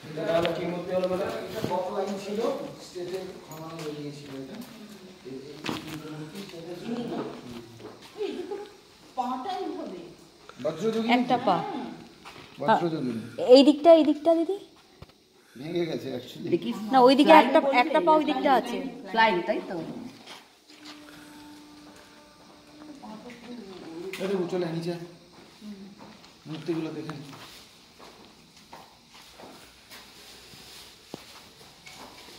এটা হলো কি মূর্তি হলো মানে এটা বক লাইন ছিল স্টেজে খামানো হয়ে গিয়েছিল এটা একটা পা এই দিকটা দিদি ভেঙে গেছে অ্যাকচুয়ালি না ওইদিকে একটা পা ওই দিকটা আছে ফ্লাইং তাই তো আরে চলে নিচে মূর্তিগুলো দেখেন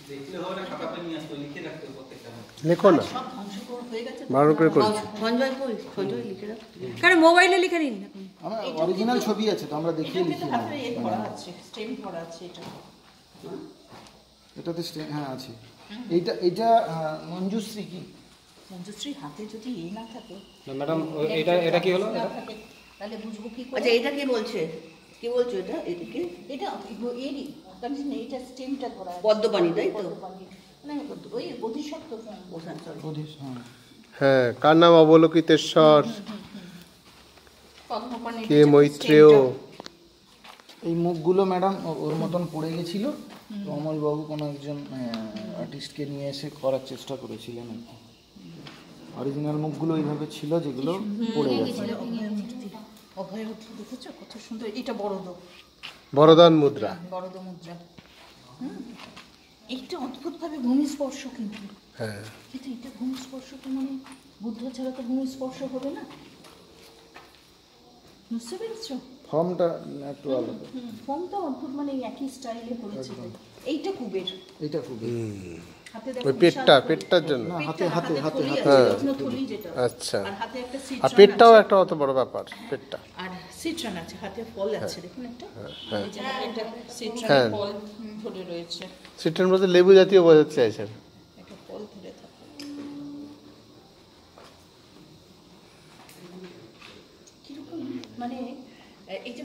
দেখলে হবে না খাতাতে নিয়ে আসতে লিখে রাখতে প্রত্যেকটা লেখো না সব ধ্বংস হয়ে গেছে বারণ করে করি সঞ্জয় কই সঞ্জয় লিখে রাখ কারণ মোবাইলে লিখে নিন আমার অরিজিনাল ছবি আছে তো আমরা দেখিয়ে লিখি না করা আছে স্টেম করা আছে এটা এটাতে হ্যাঁ আছে এইটা মঞ্জুশ্রী কি মঞ্জুশ্রী হাতে যদি না থাকে ম্যাডাম এটা কি হলো তাহলে বুঝবো কি করে আচ্ছা এটা কি বলছে কি বলছো এটা এদিকে এটা এরই কন্ডিশন এটা স্টেমটা করা আছে পদ্মপাণি তাই তো না ওই বোধিসত্ত্ব বোঝান সরি হ্যাঁ কার নাম অবলোকিতেশ্বর পদ্মপাণি কে মৈত্রেয় এই মুখগুলো ম্যাডাম ওর মতন পড়ে গেছিল তো অমল বাবু কোনো একজন আর্টিস্টকে নিয়ে এসে করার চেষ্টা করেছিলেন অরিজিনাল মুখগুলো এইভাবে ছিল যেগুলো পড়ে গেছে অভয়রুদ্র দেখেছো কত সুন্দর এটা বড়দ বরদান মুদ্রা বড়দ মুদ্রা এইটা অদ্ভুতভাবে ভূমিস্পর্শ কিন্তু হ্যাঁ কিন্তু এটা ভূমিস্পর্শ তো মানে বুদ্ধ ছাড়া তো ভূমিস্পর্শ হবে না বুঝতে পেরেছো ফর্মটা একটু আলাদা ফর্মটা অদ্ভুত মানে একই স্টাইলে করেছে এইটা কুবের এটা খুব ওই পেটটার জন্য হাতে থলি যেটা আচ্ছা আর হাতে একটা সিট আর পেটটাও একটা অত বড় ব্যাপার পেটটা আর সিট্রান আছে হাতে ফল আছে দেখুন একটা এই যে এটা সিট্রান হ্যাঁ। ফল ধরে রয়েছে সেটার মধ্যে লেবু জাতীয় বোঝাতে চাইছেন একটা ফল ধরে থাকে কিরকম মানে এই যে